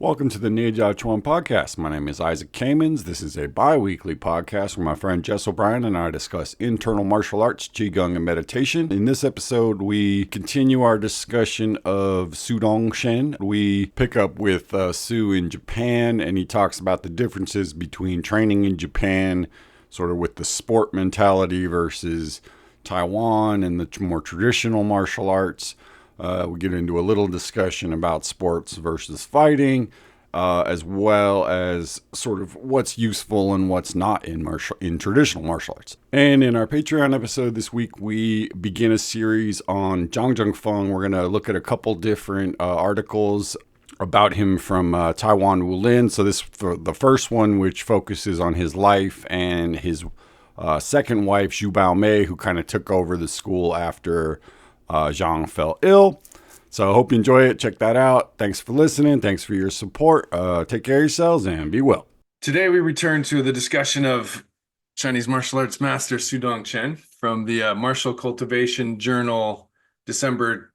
Welcome to the Japn podcast. My name is Isaac Kamens. This is a bi-weekly podcast where my friend Jess O'Brien and I discuss internal martial arts, Qigong, and meditation. In this episode, we continue our discussion of Sudong Chen. We pick up with Su in Japan, and he talks about the differences between training in Japan, sort of with the sport mentality versus Taiwan and the more traditional martial arts. We get into a little discussion about sports versus fighting, as well as sort of what's useful and what's not in traditional martial arts. And in our Patreon episode this week, we begin a series on Zhang Feng. We're going to look at a couple different articles about him from Taiwan Wulin. So this for the first one, which focuses on his life and his second wife, Zhu Baomei, who kind of took over the school after Zhang fell ill. So I hope you enjoy it. Check that out. Thanks for listening. Thanks for your support. Take care of yourselves and be well. Today we return to the discussion of Chinese martial arts master Sudong Chen from the Martial Cultivation Journal December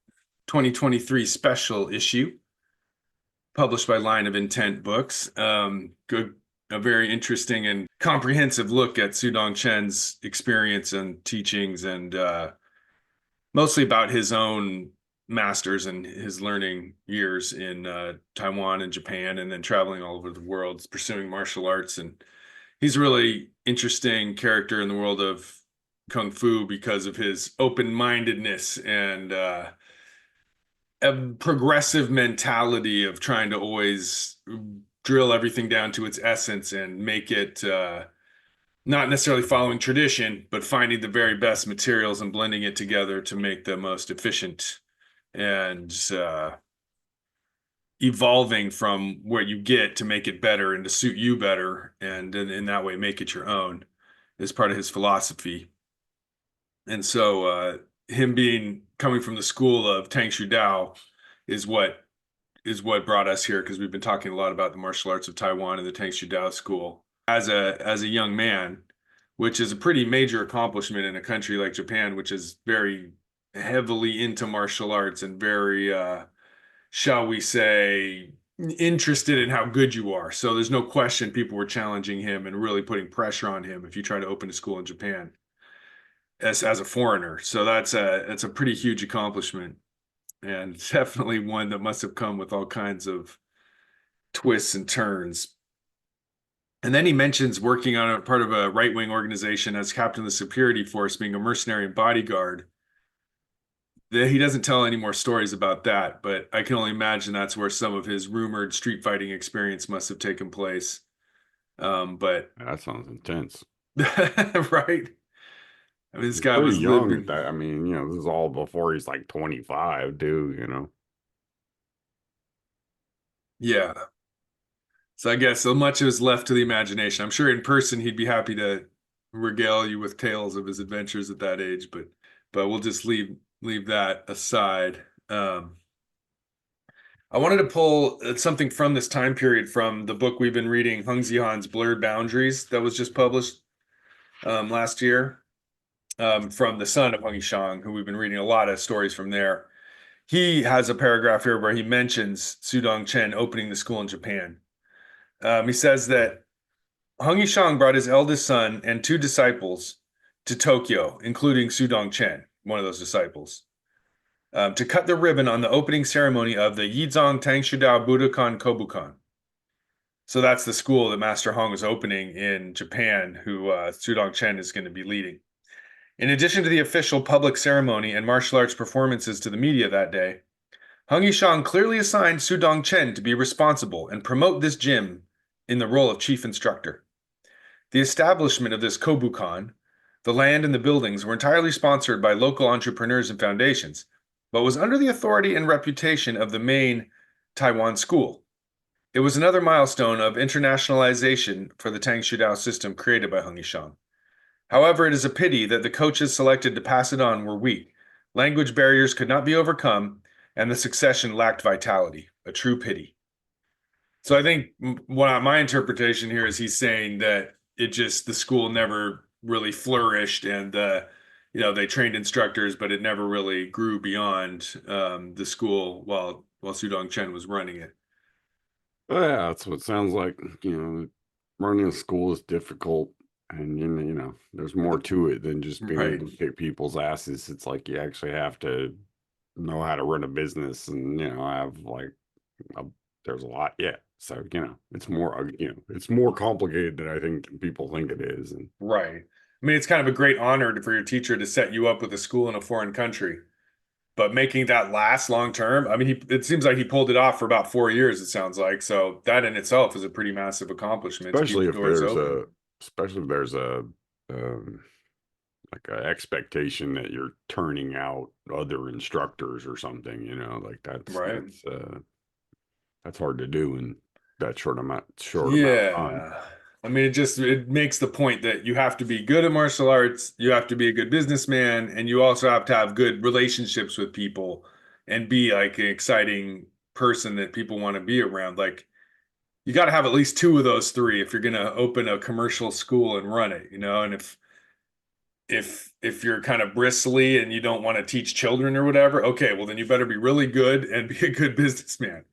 2023 special issue, published by Line of Intent Books. A very interesting and comprehensive look at Sudong Chen's experience and teachings, and mostly about his own masters and his learning years in Taiwan and Japan, and then traveling all over the world, pursuing martial arts. And he's a really interesting character in the world of Kung Fu because of his open-mindedness and a progressive mentality of trying to always drill everything down to its essence and make it not necessarily following tradition, but finding the very best materials and blending it together to make the most efficient and evolving from what you get to make it better and to suit you better, and in that way make it your own, is part of his philosophy. And so him coming from the school of Tang Shu Dao is what brought us here, because we've been talking a lot about the martial arts of Taiwan and the Tang Shu Dao school as a young man, which is a pretty major accomplishment in a country like Japan, which is very heavily into martial arts and very, shall we say, interested in how good you are. So there's no question people were challenging him and really putting pressure on him if you try to open a school in Japan as a foreigner. So that's a pretty huge accomplishment, and definitely one that must have come with all kinds of twists and turns. And then he mentions working on a part of a right-wing organization as captain of the security force, being a mercenary and bodyguard. He doesn't tell any more stories about that, but I can only imagine that's where some of his rumored street fighting experience must have taken place. But That sounds intense. right? I mean, this guy pretty was young living. at that. I mean, this is all before he's like 25, dude. Yeah. So I guess so much is left to the imagination. I'm sure in person he'd be happy to regale you with tales of his adventures at that age, but we'll just leave that aside. I wanted to pull something from this time period from the book we've been reading, Hung Zihan's Blurred Boundaries, that was just published last year, from the son of Hung Yishang, who we've been reading a lot of stories from there. He has a paragraph here where he mentions Sudong Chen opening the school in Japan. He says that Hung Yishang brought his eldest son and two disciples to Tokyo, including Sudong Chen, one of those disciples, to cut the ribbon on the opening ceremony of the Yizong Tangshudao Budokan Kobukan. So that's the school that Master Hong is opening in Japan, who Sudong Chen is going to be leading. In addition to the official public ceremony and martial arts performances to the media that day, Hung Yishang clearly assigned Sudong Chen to be responsible and promote this gym in the role of chief instructor. The establishment of this Kobukan, the land and the buildings, were entirely sponsored by local entrepreneurs and foundations, but was under the authority and reputation of the main Taiwan school. It was another milestone of internationalization for the Tang Shu Dao system created by Hung Yishang. However, it is a pity that the coaches selected to pass it on were weak. Language barriers could not be overcome, and the succession lacked vitality. A true pity. So I think my interpretation here is he's saying that the school never really flourished, and they trained instructors, but it never really grew beyond the school while Sudong Chen was running it. Yeah, that's what it sounds like. Running a school is difficult, and there's more to it than just being Right. able to kick people's asses. It's like you actually have to know how to run a business, and have like a, there's a lot. Yeah, so it's more complicated than I think people think it is. And Right. I mean, it's kind of a great honor for your teacher to set you up with a school in a foreign country, but making that last long term, I mean, it seems like he pulled it off for about 4 years, it sounds like. So that in itself is a pretty massive accomplishment to keep especially the if doors there's open. a, especially if there's a, um, like a expectation that you're turning out other instructors or something, like Right. that's hard to do in that short amount of time. Yeah. I mean, it makes the point that you have to be good at martial arts, you have to be a good businessman, and you also have to have good relationships with people and be like an exciting person that people want to be around. Like you got to have at least two of those three if you're going to open a commercial school and run it, And if you're kind of bristly and you don't want to teach children or whatever, okay, well then you better be really good and be a good businessman.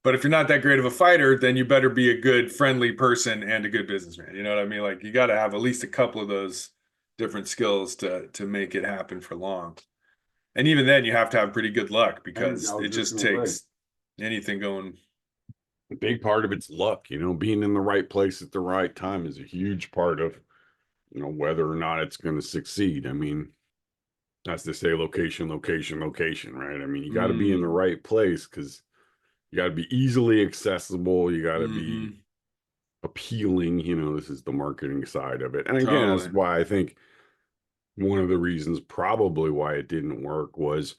But if you're not that great of a fighter, then you better be a good, friendly person and a good businessman. You know what I mean? Like you got to have at least a couple of those different skills to make it happen for long. And even then, you have to have pretty good luck And because I it was just just gonna say, takes anything going. a big part of it's luck. Being in the right place at the right time is a huge part of whether or not it's going to succeed. I mean, that's to say, location, location, location, right? I mean, you got to be in the Mm, right place because you got to be easily accessible. You got to be hmm appealing. This is the marketing side of it. And again, that's Totally. why I think one of the reasons probably why it didn't work was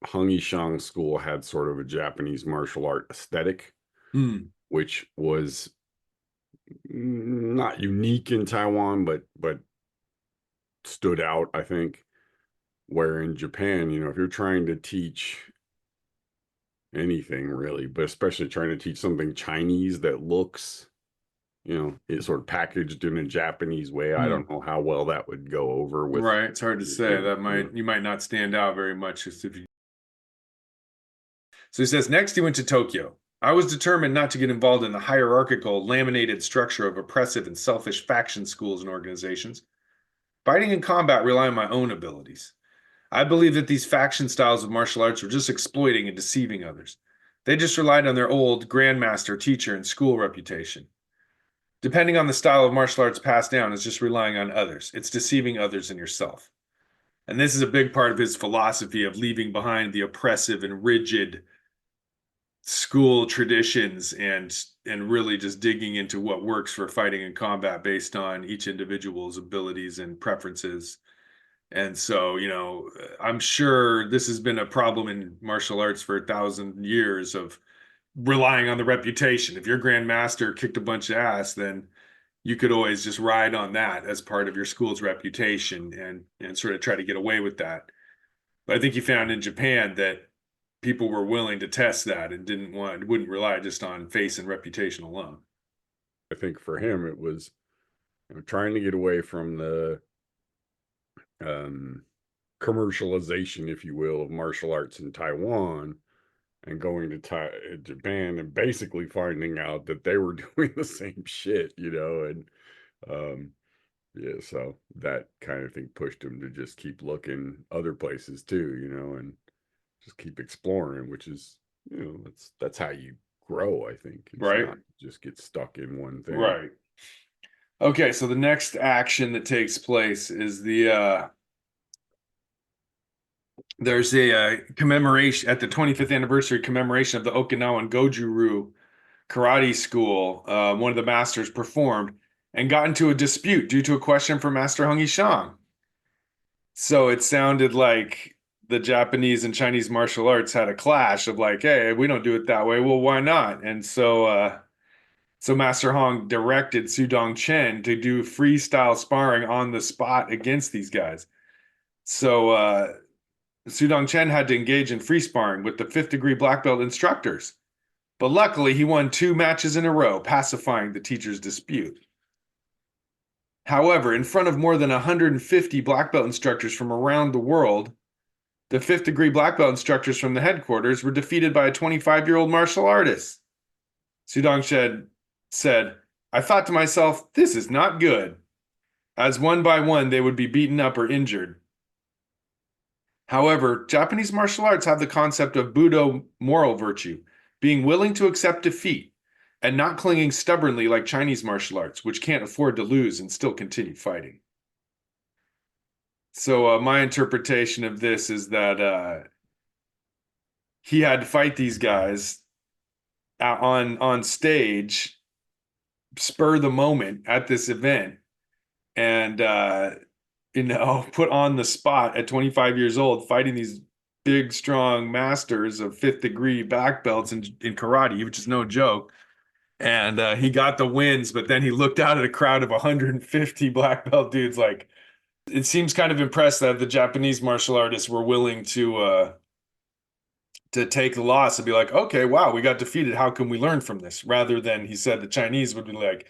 Hung Yishang school had sort of a Japanese martial art aesthetic, Hmm. which was not unique in Taiwan, but stood out, I think. Where in Japan, if you're trying to teach anything really, but especially trying to teach something Chinese that looks, it's sort of packaged in a Japanese way. I Hmm. don't know how well that would go over with Right. It's hard to say. kids. That might you might not stand out very much if you. So he says next he went to Tokyo. I was determined not to get involved in the hierarchical, laminated structure of oppressive and selfish faction schools and organizations. Fighting and combat rely on my own abilities. I believe that these faction styles of martial arts were just exploiting and deceiving others. They just relied on their old grandmaster, teacher, and school reputation. Depending on the style of martial arts passed down, is just relying on others. It's deceiving others and yourself. And this is a big part of his philosophy of leaving behind the oppressive and rigid school traditions and really just digging into what works for fighting and combat based on each individual's abilities and preferences. And so, I'm sure this has been a problem in martial arts for 1,000 years of relying on the reputation. If your grandmaster kicked a bunch of ass, then you could always just ride on that as part of your school's reputation and sort of try to get away with that. But I think you found in Japan that people were willing to test that and wouldn't rely just on face and reputation alone. I think for him it was trying to get away from the um, commercialization, if you will, of martial arts in Taiwan and going to Japan and basically finding out that they were doing the same shit, and um, yeah, so that kind of thing pushed him to just keep looking other places too, and just keep exploring, which is, that's how you grow, I think. It's Right? not just get stuck in one thing. Right. Okay, so the next action that takes place is there's a commemoration at the 25th anniversary commemoration of the Okinawan Goju-Ryu karate school. One of the masters performed and got into a dispute due to a question from Master Hung Shang. So it sounded like the Japanese and Chinese martial arts had a clash of like, hey, we don't do it that way. Well, why not? And so Master Hong directed Sudong Chen to do freestyle sparring on the spot against these guys. So Sudong Chen had to engage in free sparring with the fifth degree black belt instructors. But luckily, he won 2 matches in a row, pacifying the teacher's dispute. However, in front of more than 150 black belt instructors from around the world, the fifth degree black belt instructors from the headquarters were defeated by a 25-year-old martial artist. Sudong said, I thought to myself, this is not good, as one by one they would be beaten up or injured. However, Japanese martial arts have the concept of Budo moral virtue, being willing to accept defeat and not clinging stubbornly like Chinese martial arts, which can't afford to lose and still continue fighting. So my interpretation of this is that he had to fight these guys on stage, spur the moment at this event, and put on the spot at 25 years old, fighting these big, strong masters of fifth degree black belts in karate, which is no joke. And he got the wins, but then he looked out at a crowd of 150 black belt dudes. Like, it seems kind of impressed that the Japanese martial artists were willing to take the loss and be like, okay, wow, we got defeated. How can we learn from this? Rather than, he said, the Chinese would be like,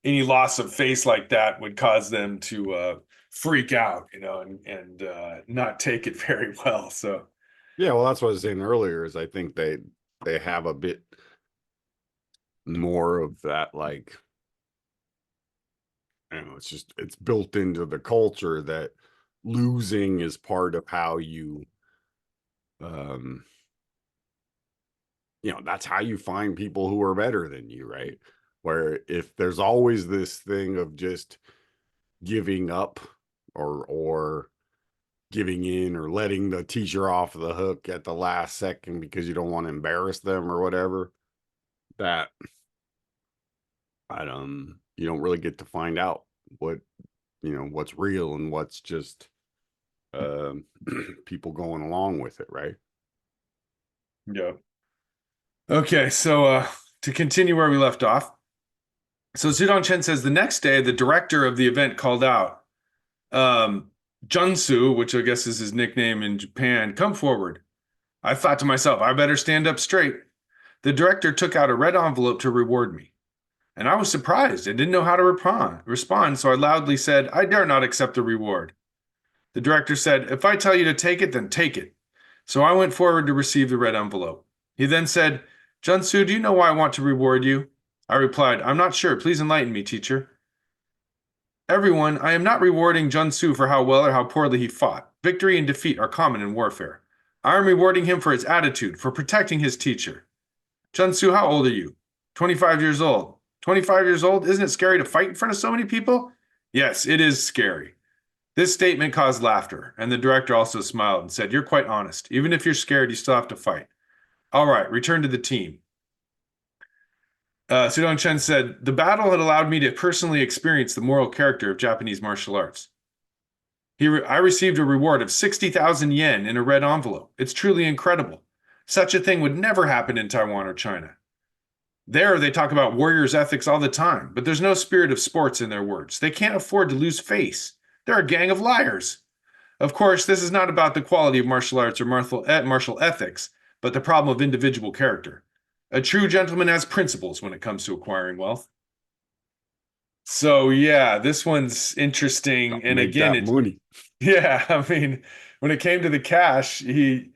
any loss of face like that would cause them to freak out, and not take it very well. So Yeah, well, that's what I was saying earlier. Is I think they have a bit more of that, like, it's built into the culture that losing is part of how you um that's how you find people who are better than you, right? Where if there's always this thing of just giving up or giving in or letting the teacher off the hook at the last second because you don't want to embarrass them or whatever, that you don't really get to find out what's real and what's just um people going along with it, right? yeah. Okay, so to continue where we left off. So Zudong Chen says the next day, the director of the event called out, um, Junsu, which I guess is his nickname in Japan, come forward. I thought to myself, I better stand up straight. The director took out a red envelope to reward me. And I was surprised and didn't know how to respond, so I loudly said, I dare not accept the reward. The director said, if I tell you to take it, then take it. So I went forward to receive the red envelope. He then said, Junsu, do you know why I want to reward you? I replied, I'm not sure. Please enlighten me, teacher. Everyone, I am not rewarding Junsu for how well or how poorly he fought. Victory and defeat are common in warfare. I am rewarding him for his attitude, for protecting his teacher. Junsu, how old are you? 25 years old. 25 years old? Isn't it scary to fight in front of so many people? Yes, it is scary. This statement caused laughter, and the director also smiled and said, you're quite honest. Even if you're scared, you still have to fight. All right, return to the team. Sudong Chen said, the battle had allowed me to personally experience the moral character of Japanese martial arts. I received a reward of 60,000 yen in a red envelope. It's truly incredible. Such a thing would never happen in Taiwan or China. There, they talk about warriors' ethics all the time, but there's no spirit of sports in their words. They can't afford to lose face. They're a gang of liars. Of course, this is not about the quality of martial arts or martial ethics, but the problem of individual character. A true gentleman has principles when it comes to acquiring wealth. So yeah, this one's interesting. And Make again, that money. yeah, I mean, when it came to the cash, he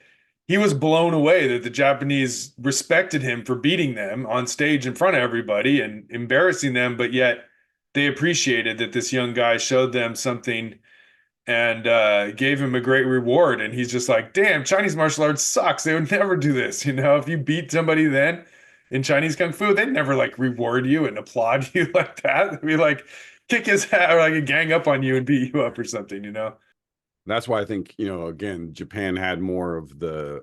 was blown away that the Japanese respected him for beating them on stage in front of everybody and embarrassing them, but yet they appreciated that this young guy showed them something and gave him a great reward. And he's just like, damn, Chinese martial arts sucks. They would never do this. If you beat somebody then in Chinese Kung Fu, they'd never like reward you and applaud you like that. They'd be like, kick his hat or like gang up on you and beat you up or something. That's why I think, again, Japan had more of the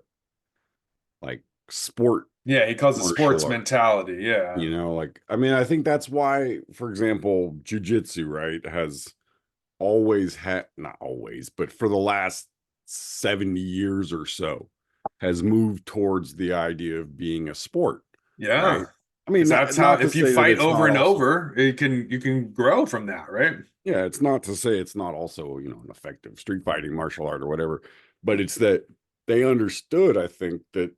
like sport Yeah, he calls it martial sports art. mentality. Yeah. I think that's why, for example, jujitsu, right, has always had, not always, but for the last 70 years or so, has moved towards the idea of being a sport, Yeah. right? I mean, Because not, that's how not to if you say that fight it's over not and also, over, you can grow from that, right? yeah, it's not to say it's not also, an effective street fighting martial art or whatever, but it's that they understood, I think, that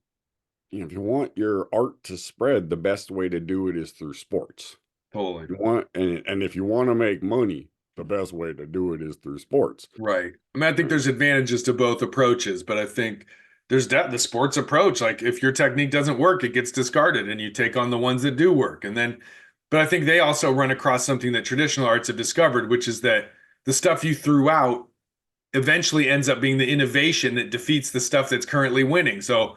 if you want your art to spread, the best way to do it is through sports. Totally. You want and if you want to make money, the best way to do it is through sports. Right. I mean, I think there's advantages to both approaches, but I think there's the sports approach. Like if your technique doesn't work, it gets discarded and you take on the ones that do work. And then, but I think they also run across something that traditional arts have discovered, which is that the stuff you threw out eventually ends up being the innovation that defeats the stuff that's currently winning. So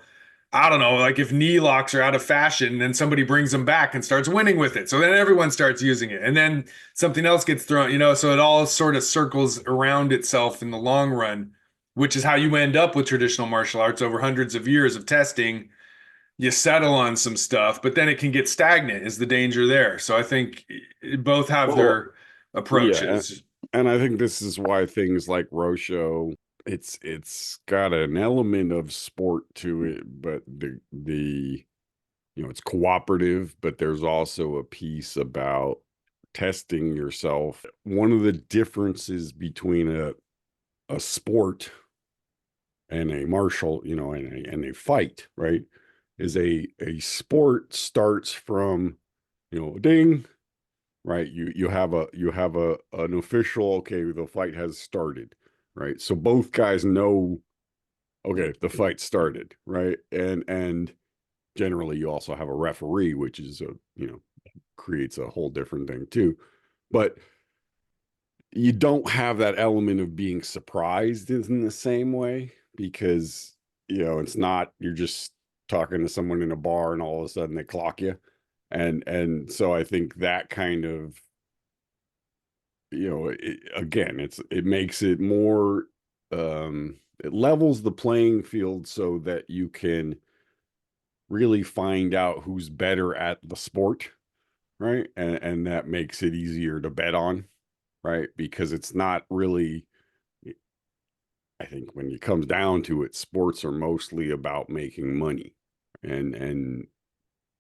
I don't know, like if knee locks are out of fashion, then somebody brings them back and starts winning with it. So then everyone starts using it. And then something else gets thrown, so it all sort of circles around itself in the long run, which is how you end up with traditional martial arts over hundreds of years of testing. You settle on some stuff, but then it can get stagnant, is the danger there. So I think both have Well, their yeah, approaches. and I think this is why things like Rosho, it's got an element of sport to it, but the it's cooperative, but there's also a piece about testing yourself. One of the differences between a sport and a martial, and a fight, right, is a sport starts from, ding, right? You have a an official, okay, the fight has started, right? So both guys know, okay, the fight started, right? And generally you also have a referee, which is creates a whole different thing too. But you don't have that element of being surprised in the same way because it's not, you're just talking to someone in a bar and all of a sudden they clock you. And so I think that kind of, again, it makes it more, it levels the playing field so that you can really find out who's better at the sport, right? And that makes it easier to bet on, right? Because it's not really, I think when it comes down to it, sports are mostly about making money and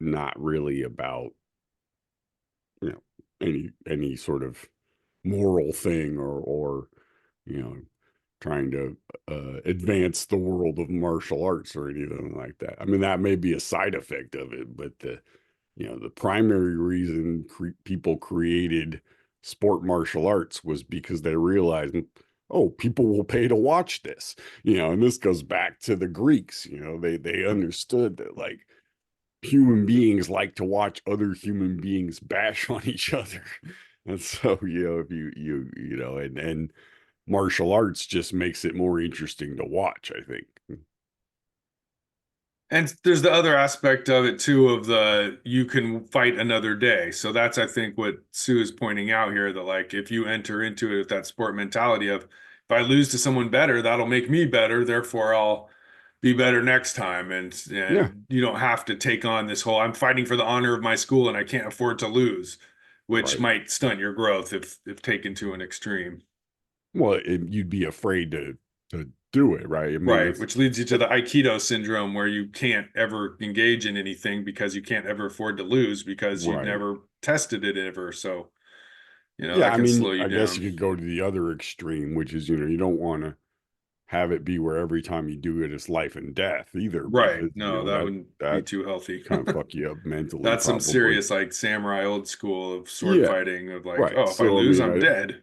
not really about, you know, any sort of moral thing or you know, trying to advance the world of martial arts or anything like that. I mean, that may be a side effect of it, but the primary reason people created sport martial arts was because they realized, oh, people will pay to watch this, and this goes back to the Greeks. They understood that, like, human beings like to watch other human beings bash on each other. And so, if and martial arts just makes it more interesting to watch, I think. And there's the other aspect of it too, of the you can fight another day. So that's, I think, what Sue is pointing out here, that like if you enter into it with that sport mentality of if I lose to someone better, that'll make me better, therefore I'll be better next time. And Yeah, you don't have to take on this whole I'm fighting for the honor of my school and I can't afford to lose, which right. might stunt your growth if taken to an extreme. Well, you'd be afraid to do it, right? I mean, Right, which leads you to the Aikido syndrome where you can't ever engage in anything because you can't ever afford to lose because you've right. never tested it ever. So, Yeah, that I can slow mean, you I guess down. you could go to the other extreme, which is, you don't want to have it be where every time you do it, it's life and death either, Right. because, No, that wouldn't be that too healthy. kind of fuck you up mentally, That's some probably. serious like samurai old school of sword Yeah, fighting of like, right. oh, if I So, I lose, mean, I'm dead.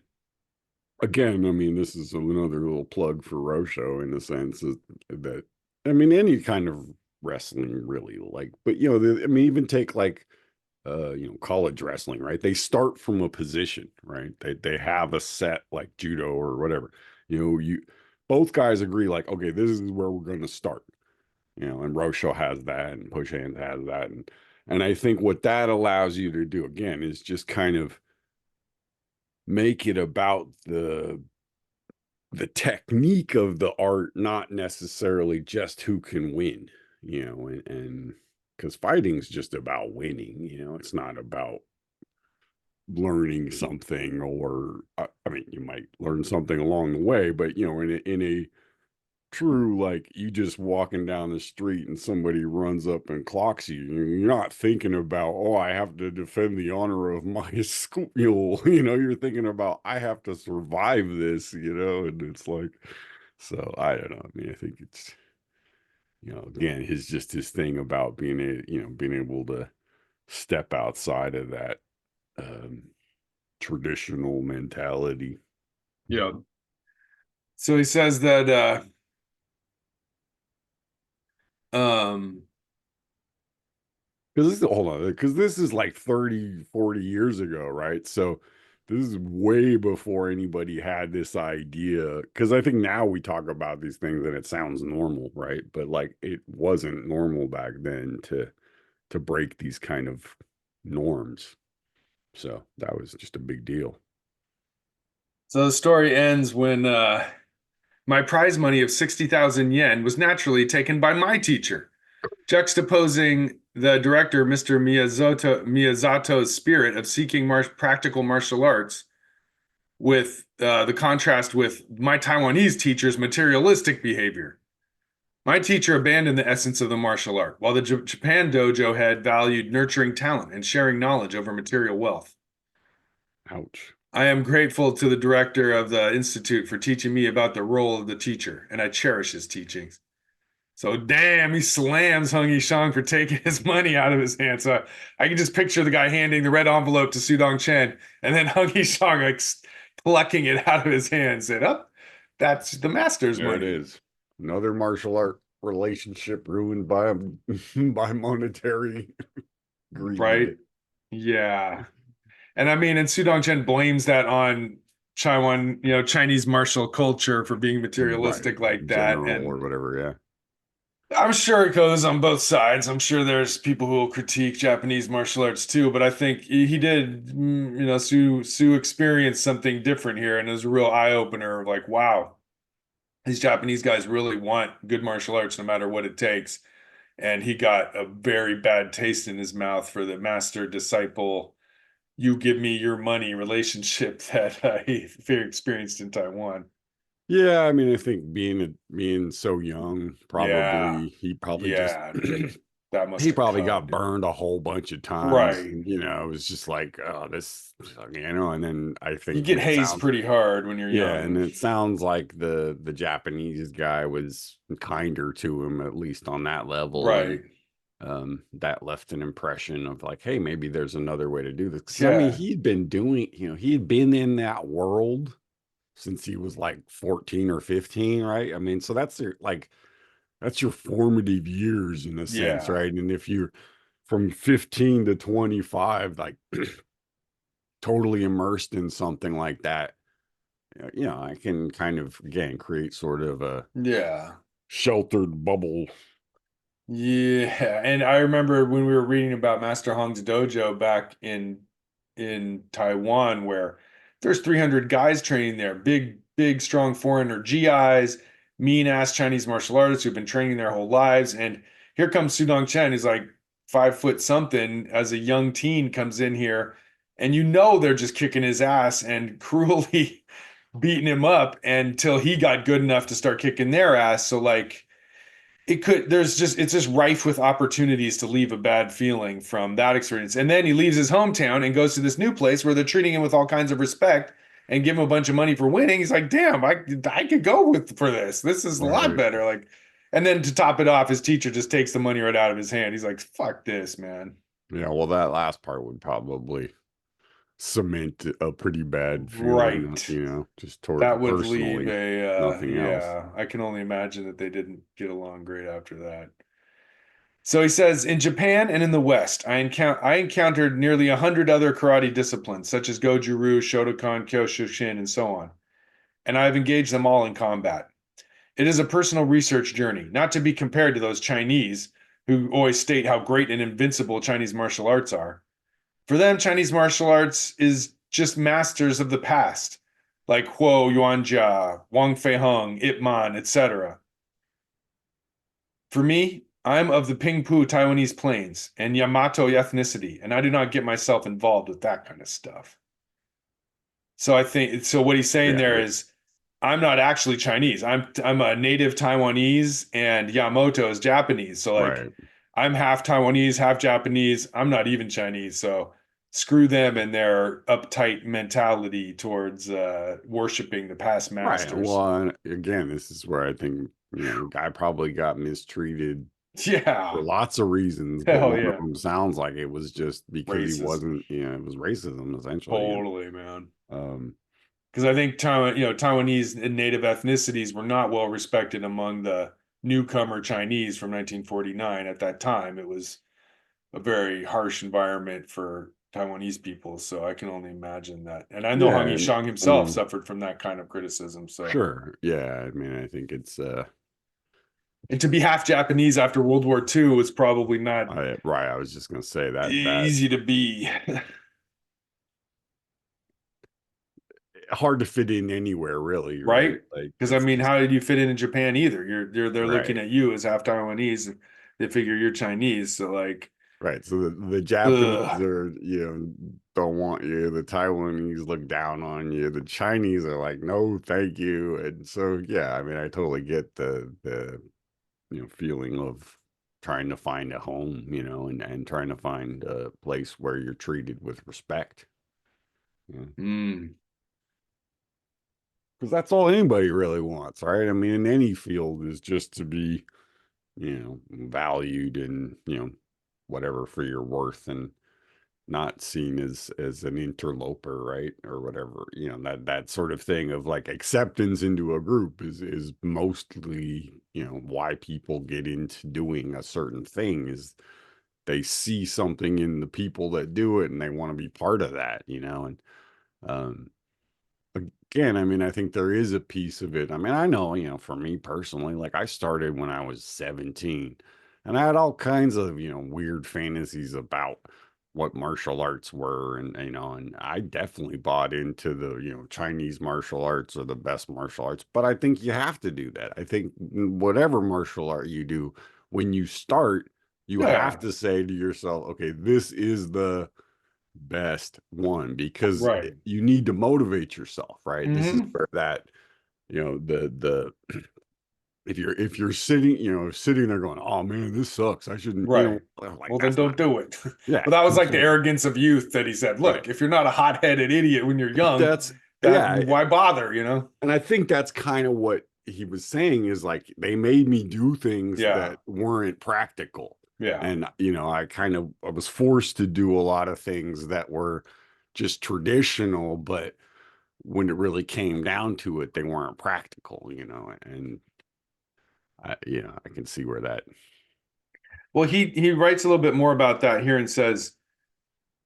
again, I mean, this is another little plug for Rosho in the sense that, I mean, any kind of wrestling really, like, but, I mean, even take like, college wrestling, right? They start from a position, right? They have a set like judo or whatever. You both guys agree, like, okay, this is where we're going to start. And Rosho has that, and Push Hands has that, and I think what that allows you to do again is just kind of make it about the technique of the art, not necessarily just who can win. And because fighting's just about winning. It's not about learning something, or I mean, you might learn something along the way, but in a true, like, you just walking down the street and somebody runs up and clocks you, you're not thinking about, oh, I have to defend the honor of my school. You're thinking about, I have to survive this. And it's like, so I don't know. I mean, I think it's, again, his thing about being able to step outside of that um traditional mentality. Yeah. So he says that Um, Because hold on, because this is like 30, 40 years ago, right? So this is way before anybody had this idea. Because I think now we talk about these things and it sounds normal, right? But like it wasn't normal back then to break these kind of norms. So that was just a big deal. so the story ends when my prize money of 60,000 yen was naturally taken by my teacher, juxtaposing the director, Mr. Miyazato's spirit of seeking practical martial arts with the contrast with my Taiwanese teacher's materialistic behavior. My teacher abandoned the essence of the martial art, while the Japan dojo had valued nurturing talent and sharing knowledge over material wealth. Ouch. I am grateful to the director of the institute for teaching me about the role of the teacher, and I cherish his teachings. So damn, he slams Hung Yishang for taking his money out of his hand. So I can just picture the guy handing the red envelope to Sudong Chen, and then Hung Yishang like plucking it out of his hand and said, "Up, oh, that's the master's There it money." is. Another martial art relationship ruined by by monetary Right? greed. Yeah. And I mean, and Sudong Chen blames that on Taiwan, Chinese martial culture for being Right. materialistic like that. General And or whatever, yeah. I'm sure it goes on both sides. I'm sure there's people who will critique Japanese martial arts too, but I think he did, Sue experienced something different here, and it was a real eye opener of like, wow, these Japanese guys really want good martial arts no matter what it takes. And he got a very bad taste in his mouth for the master disciple, you give me your money relationship that he experienced in Taiwan. Yeah, I mean, I think being so young, Yeah, he probably just yeah, that must he have probably cut. got burned a whole bunch of times. Right. It was just like, oh, and then I You think get it hazed sounds pretty hard when you're yeah, and young. it sounds like the Japanese guy was kinder to him, at least on that level, and Right. that left an impression of like, hey, maybe there's another way to do this. Because I mean, Yeah. he'd been doing, he'd been in that world since he was like 14 or 15, right? I mean, so that's your formative years in a sense, Yeah. right? And if you're from 15 to 25, like totally immersed in something like that, I can kind of again create sort of a Yeah. sheltered bubble. Yeah, and I remember when we were reading about Master Hong's dojo back in Taiwan, where there's 300 guys training there, big, big, strong foreigner GIs, mean ass Chinese martial artists who've been training their whole lives. And here comes Sudong Chen, who's like 5 foot something, as a young teen comes in here, and they're just kicking his ass and cruelly beating him up until he got good enough to start kicking their ass. So like it's just rife with opportunities to leave a bad feeling from that experience. And then he leaves his hometown and goes to this new place where they're treating him with all kinds of respect and give him a bunch of money for winning. He's like, damn, I could go with for this. This is a lot Right. better. Like, and then to top it off, his teacher just takes the money right out of his hand. He's like, fuck this, man. Yeah, well, that last part would probably cement a pretty bad feeling, Right. just toward That would leave personally, a nothing else. yeah, I can only imagine that they didn't get along great after that. So he says, in Japan and in the West, I encountered nearly 100 other karate disciplines, such as Goju-Ryu, Shotokan, Kyokushin, and so on, and I have engaged them all in combat. It is a personal research journey, not to be compared to those Chinese who always state how great and invincible Chinese martial arts are. For them, Chinese martial arts is just masters of the past, like Huo Yuanjia, Wang Feihong, Ip Man, etc. For me, I'm of the Pingpu Taiwanese plains and Yamato ethnicity, and I do not get myself involved with that kind of stuff. So I think so. What he's saying Yeah, there is, I'm not actually Chinese. I'm a native Taiwanese, and Yamamoto is Japanese. So like, right. I'm half Taiwanese, half Japanese. I'm not even Chinese. So screw them and their uptight mentality towards worshiping the past Right. masters. Well, and again, this is where I think, the guy probably got mistreated for Yeah, lots of reasons, but hell one of yeah, them sounds like it was just because he racism. wasn't, it was racism essentially. And Totally, man. um, Because I think Taiwanese and native ethnicities were not well respected among the newcomer Chinese from 1949. At that time, it was a very harsh environment for Taiwanese people. So I can only imagine that. And I know Yeah, Hung Yishang I himself mean, suffered from that kind of criticism. So, sure. Yeah, I mean, I think it's and to be half Japanese after World War II was probably not right. I was just gonna say that easy to be. hard to fit in anywhere, really, right? Right? Like Because I it's mean, just how did you fit in Japan either? They're looking right. at you as half Taiwanese. They figure you're Chinese, so like, Right. So the Japanese ugh. are, don't want you. The Taiwanese look down on you. The Chinese are like, no, thank you. And so, yeah, I mean, I totally get the feeling of trying to find a home, and trying to find a place where you're treated with respect. Yeah. Mm, Because that's all anybody really wants, right? I mean, in any field is just to be, valued and, whatever for your worth and not seen as an interloper, right? Or whatever, that sort of thing of like acceptance into a group is mostly, why people get into doing a certain thing is they see something in the people that do it and they want to be part of that, and um again, I mean, I think there is a piece of it. I mean, I know, for me personally, like I started when I was 17 and I had all kinds of, weird fantasies about what martial arts were. And I definitely bought into the, Chinese martial arts are the best martial arts. But I think you have to do that. I think whatever martial art you do, when you start, you have yeah, to say to yourself, okay, this is the best one because right. you need to motivate yourself, right? This is Hmm. where that, the if you're sitting there going, oh man, this sucks. I shouldn't, Right. like Well, then that's don't not, do it. yeah, But that was like the arrogance of youth that he said, right. look, if you're not a hot-headed idiot when you're young, That's that yeah, why bother? and I think that's kind of what he was saying is like they made me do things Yeah. that weren't practical. Yeah. And I was forced to do a lot of things that were just traditional, but when it really came down to it, they weren't practical, and I can see where that. Well, he writes a little bit more about that here and says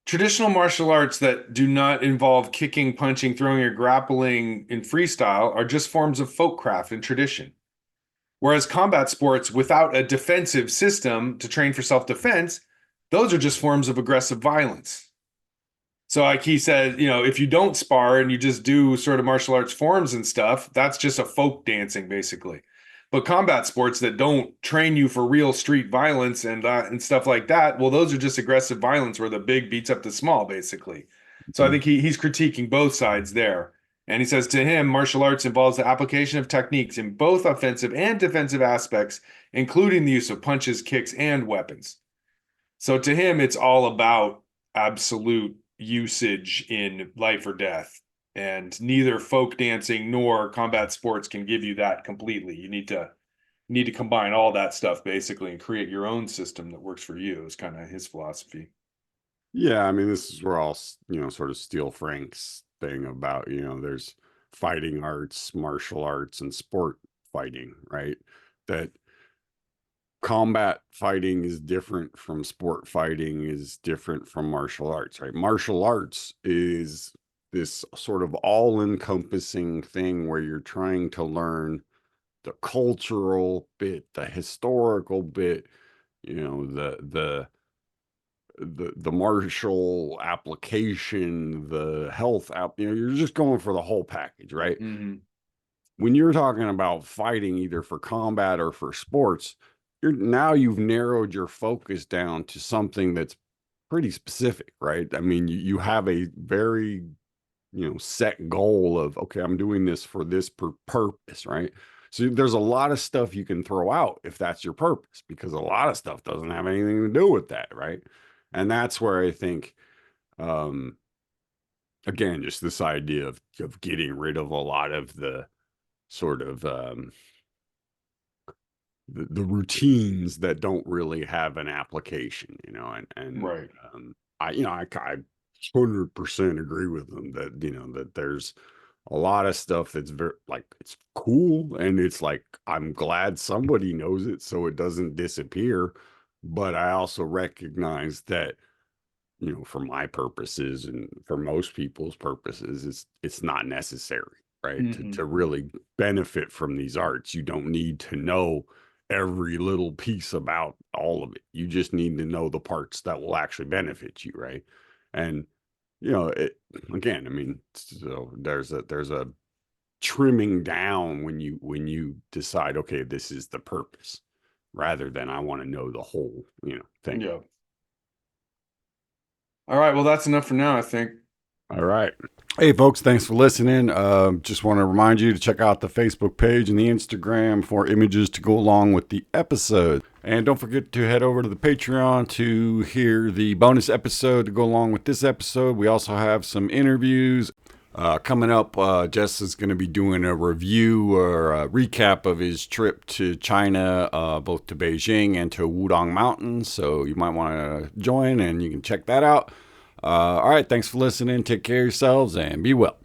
traditional martial arts that do not involve kicking, punching, throwing, or grappling in freestyle are just forms of folk craft and tradition. Whereas combat sports without a defensive system to train for self-defense, those are just forms of aggressive violence. So like he said, if you don't spar and you just do sort of martial arts forms and stuff, that's just a folk dancing basically. But combat sports that don't train you for real street violence and stuff like that, well, those are just aggressive violence where the big beats up the small basically. So I Mhm. think he's critiquing both sides there. And he says to him, martial arts involves the application of techniques in both offensive and defensive aspects, including the use of punches, kicks, and weapons. So to him, it's all about absolute usage in life or death. And neither folk dancing nor combat sports can give you that completely. You need to combine all that stuff basically and create your own system that works for you is kind of his philosophy. Yeah, I mean, this is where all sort of Steel Frank's thing about there's fighting arts, martial arts, and sport fighting, right? That combat fighting is different from sport fighting is different from martial arts, right? Martial arts is this sort of all-encompassing thing where you're trying to learn the cultural bit, the historical bit, the martial application, the health app, you're just going for the whole package, right? Mm-hmm. When you're talking about fighting either for combat or for sports, you've narrowed your focus down to something that's pretty specific, right? I mean, you have a very set goal of, okay, I'm doing this for this purpose, right? So there's a lot of stuff you can throw out if that's your purpose, because a lot of stuff doesn't have anything to do with that, right? And that's where I think, um, again, just this idea of getting rid of a lot of the sort of the routines that don't really have an application, and Right. I 100% agree with them that that there's a lot of stuff that's very like it's cool, and it's like I'm glad somebody knows it so it doesn't disappear. But I also recognize that, for my purposes and for most people's purposes, it's not necessary, right? Hmm. To really benefit from these arts, you don't need to know every little piece about all of it. You just need to know the parts that will actually benefit you, right? And it again, I mean, so there's a trimming down when you decide, okay, this is the purpose, rather than I want to know the whole, thing. Yeah. All right. Well, that's enough for now, I think. All right. Hey, folks, thanks for listening. Just want to remind you to check out the Facebook page and the Instagram for images to go along with the episode. And don't forget to head over to the Patreon to hear the bonus episode to go along with this episode. We also have some interviews. Coming up, Jess is going to be doing a review or a recap of his trip to China, both to Beijing and to Wudong Mountains. So you might want to join and you can check that out. All right. Thanks for listening. Take care of yourselves and be well.